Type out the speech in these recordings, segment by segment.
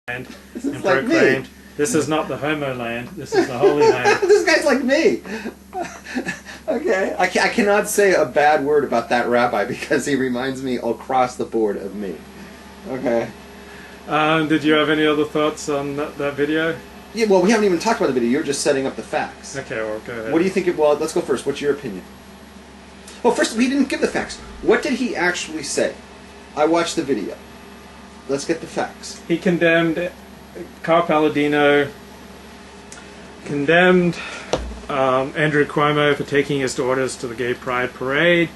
and like proclaimed, me. "This is not the homo land, this is the holy land." This guy's like me. Okay, I cannot say a bad word about that rabbi because he reminds me across the board of me. Okay. Did you have any other thoughts on that video? Yeah, well, we haven't even talked about the video. You're just setting up the facts. Okay, well, go ahead. What do you think? Well, let's go first. What's your opinion? Well, first, we didn't give the facts. What did he actually say? I watched the video. Let's get the facts. He condemned Carl Palladino, condemned Andrew Cuomo for taking his daughters to the gay pride parade.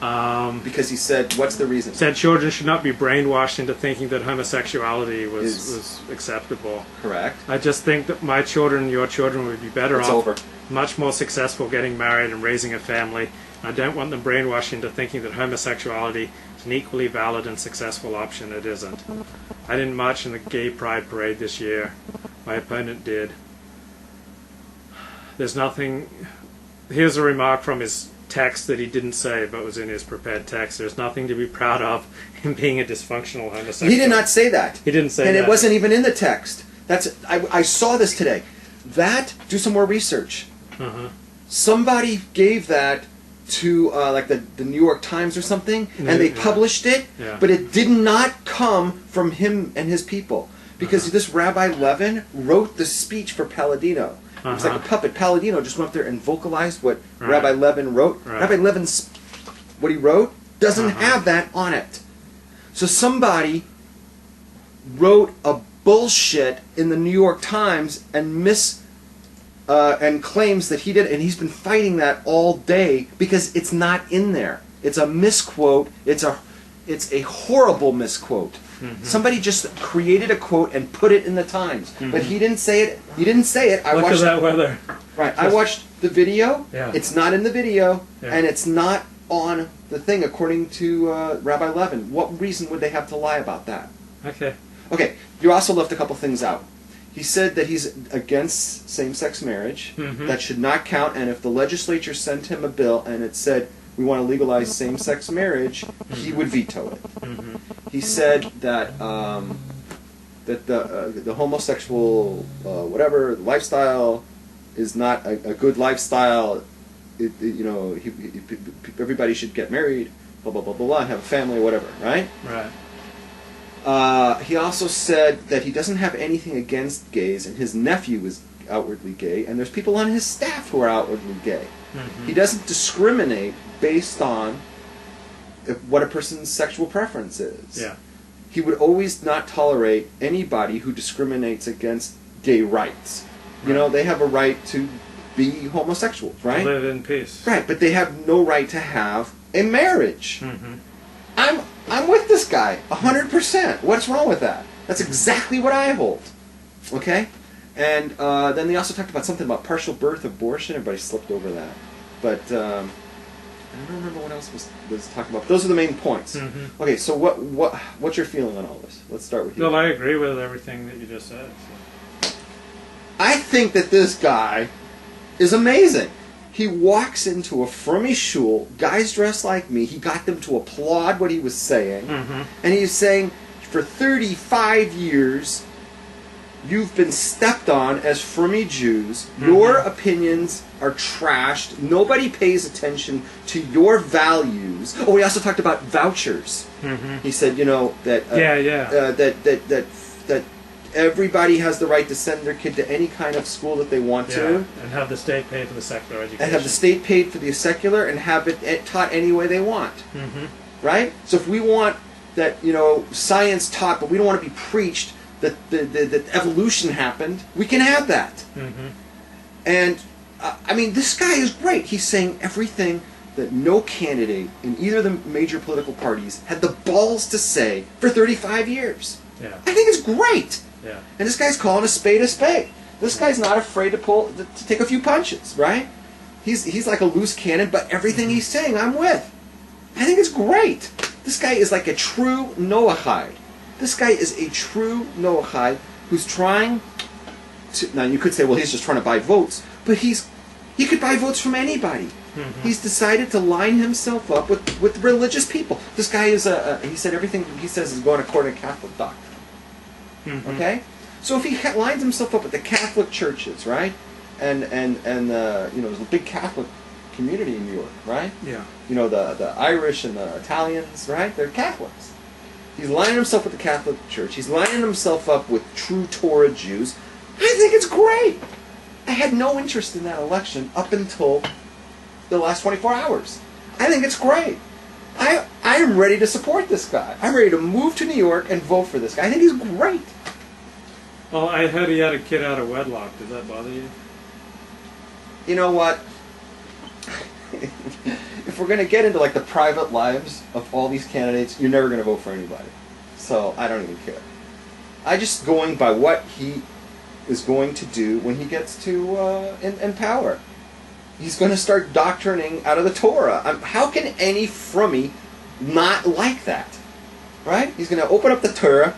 Because he said, what's the reason? Said children should not be brainwashed into thinking that homosexuality was acceptable. Correct. I just think that my children, your children, would be better off, over. much more successful getting married and raising a family. I don't want them brainwashed into thinking that homosexuality is an equally valid and successful option. It isn't. I didn't march in the gay pride parade this year. My opponent did. There's nothing... Here's a remark from his text that he didn't say but was in his prepared text. There's nothing to be proud of in being a dysfunctional homosexual. He did not say that. He didn't say that. And it wasn't even in the text. I saw this today. Do some more research. Somebody gave that to like the New York Times or something, and they published it, but it did not come from him and his people. Because this Rabbi Levin wrote the speech for Palladino. It was like a puppet. Palladino just went up there and vocalized what Rabbi Levin wrote. Rabbi Levin's, what he wrote, doesn't have that on it. So somebody wrote a bullshit in the New York Times and and claims that he did, and he's been fighting that all day because it's not in there. It's a misquote. It's a horrible misquote. Somebody just created a quote and put it in the Times, but he didn't say it. He didn't say it. Look at that weather. Right. I watched the video. Yeah. It's not in the video, and it's not on the thing according to Rabbi Levin. What reason would they have to lie about that? Okay. Okay. You also left a couple things out. He said that he's against same-sex marriage. That should not count, and if the legislature sent him a bill and it said we want to legalize same-sex marriage, he would veto it. He said that that the homosexual whatever lifestyle is not a good lifestyle. Everybody should get married, blah blah blah blah, and have a family, whatever. Right. Right. He also said that he doesn't have anything against gays, and his nephew is outwardly gay, and there's people on his staff who are outwardly gay. He doesn't discriminate based on what a person's sexual preference is. Yeah. He would always not tolerate anybody who discriminates against gay rights. You know, they have a right to be homosexuals, right? Live in peace. Right, but they have no right to have a marriage. I'm with this guy 100%. What's wrong with that? That's exactly what I hold. Okay? And then they also talked about something about partial birth abortion. Everybody slipped over that. But I don't remember what else was talking about. Those are the main points. Okay, so what's your feeling on all this? Let's start with you. Well, I agree with everything that you just said. So. I think that this guy is amazing. He walks into a Fermi Shul, guys dressed like me. He got them to applaud what he was saying. And he's saying, for 35 years, you've been stepped on as Fermi Jews. Your opinions are trashed. Nobody pays attention to your values. Oh, we also talked about vouchers. He said, that that everybody has the right to send their kid to any kind of school that they want to. And have the state pay for the secular education. And have the state paid for the secular and have it taught any way they want. Right? So if we want that, science taught, but we don't want to be preached that evolution happened, we can have that. And, this guy is great. He's saying everything that no candidate in either of the major political parties had the balls to say for 35 years. Yeah. I think it's great. Yeah. And this guy's calling a spade a spade. This guy's not afraid to take a few punches, right? He's like a loose cannon, but everything he's saying, I'm with. I think it's great. This guy is like a true Noahide. This guy is a true Noahide who's trying to... Now, you could say, well, he's just trying to buy votes, but he could buy votes from anybody. He's decided to line himself up with religious people. This guy is he said everything he says is going according to Catholic doctrine. Okay, so if he lines himself up with the Catholic churches, right, and there's a big Catholic community in New York, right? Yeah. The Irish and the Italians, right? They're Catholics. He's lining himself with the Catholic Church. He's lining himself up with true Torah Jews. I think it's great. I had no interest in that election up until the last 24 hours. I think it's great. I am ready to support this guy. I'm ready to move to New York and vote for this guy. I think he's great. Well, I heard he had a kid out of wedlock. Does that bother you? You know what? If we're going to get into like the private lives of all these candidates, you're never going to vote for anybody. So I don't even care. I'm just going by what he is going to do when he gets to in power. He's going to start doctrining out of the Torah. How can any frummie not like that? Right? He's going to open up the Torah,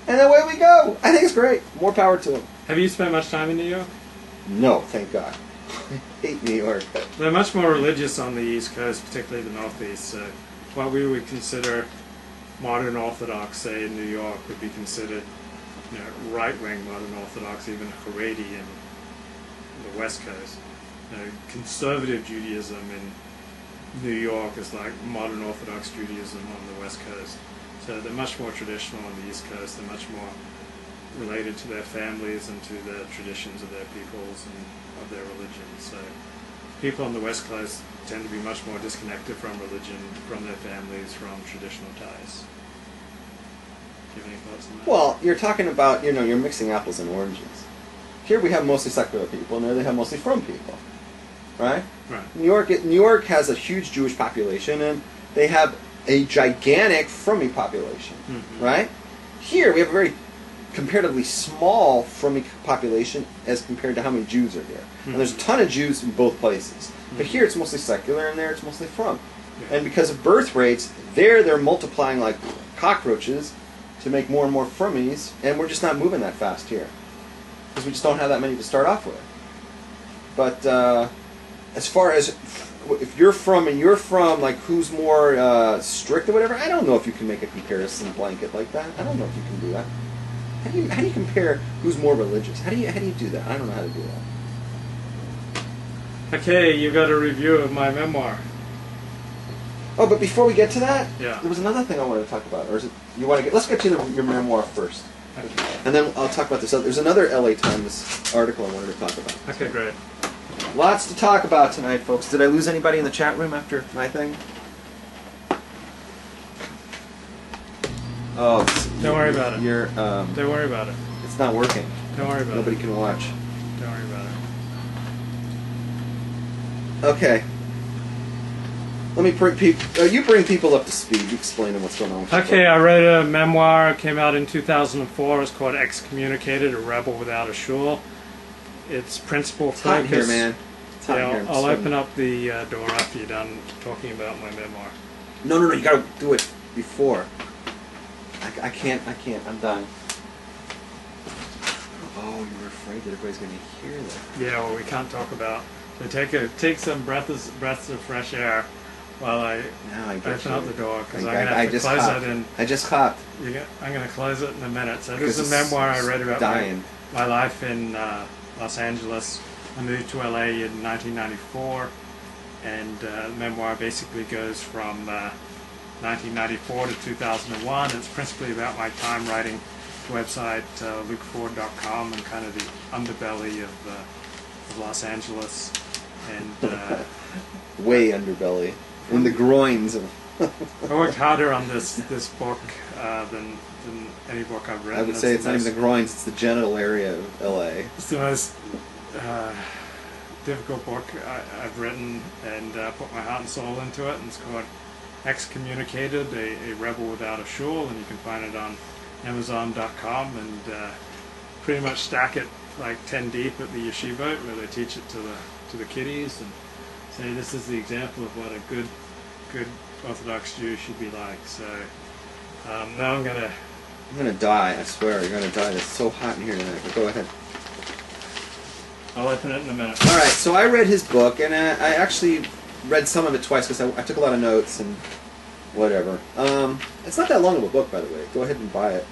and away we go. I think it's great. More power to him. Have you spent much time in New York? No, thank God. I hate New York. They're much more religious on the East Coast, particularly the Northeast. So what we would consider modern Orthodox, say in New York, would be considered right-wing modern Orthodox, even Haredi in the West Coast. Conservative Judaism in New York is like modern Orthodox Judaism on the West Coast. So they're much more traditional on the East Coast. They're much more related to their families and to the traditions of their peoples and of their religions. So people on the West Coast tend to be much more disconnected from religion, from their families, from traditional ties. Do you have any thoughts on that? Well, you're talking about, you're mixing apples and oranges. Here we have mostly secular people, and there they have mostly frum people. Right? Right. New York has a huge Jewish population, and they have a gigantic frummie population. Mm-hmm. Right? Here we have a very comparatively small frummie population as compared to how many Jews are here. Mm-hmm. And there's a ton of Jews in both places. But here it's mostly secular, and there it's mostly frum. Yeah. And because of birth rates, they're multiplying like cockroaches to make more and more frummies, and we're just not moving that fast here. Because we just don't have that many to start off with. But as far as if you're from and you're from, like who's more strict or whatever, I don't know if you can make a comparison blanket like that. I don't know if you can do that. How do you compare who's more religious? How do you do that? I don't know how to do that. Okay, you got a review of my memoir. Oh, but before we get to that, Yeah. there was another thing I wanted to talk about. Or is it you want to get? Let's get to your memoir first, Okay. and then I'll talk about this. There's another LA Times article I wanted to talk about. Okay, great. Lots to talk about tonight, folks. Did I lose anybody in the chat room after my thing? Oh, Don't worry about it. Don't worry about it. It's not working. Don't worry about Nobody it. can watch. Don't worry about it. Okay. Let me bring people. You bring people up to speed. You explain them what's going on. With Okay, I wrote a memoir. It came out in 2004. It's called Excommunicated: A Rebel Without a Shul. Its principal It's hot focus. here, man. It's hot Yeah, here. I'll open up the door after you're done talking about my memoir. No. You gotta do it before. I can't. I'm done. Oh, you're afraid that everybody's gonna hear that. Yeah, well, we can't talk about. So take some breaths of fresh air while I Now I get open you. up the door because I'm I gonna have to just close hopped. it in. I just hopped. I'm gonna close it in a minute. So Because this is a memoir I read about dying. my life in Los Angeles. I moved to LA in 1994, and the memoir basically goes from 1994 to 2001. It's principally about my time writing the website lukeford.com and kind of the underbelly of Los Angeles, and Way underbelly. In the groins of. I worked harder on this book than any book I've written. I would say it's not even the groins; it's the genital area of L.A. It's the most difficult book I've written, and put my heart and soul into it. And it's called Excommunicated: A Rebel Without a Shul, and you can find it on Amazon.com, and pretty much stack it like 10 deep at the yeshiva where they teach it to the kiddies and say this is the example of what a good Orthodox Jew should be like. So now I'm gonna die. I swear, you're gonna die. It's so hot in here tonight. But go ahead. I'll open it in a minute. All right. So I read his book, and I actually read some of it twice because I took a lot of notes and whatever. It's not that long of a book, by the way. Go ahead and buy it.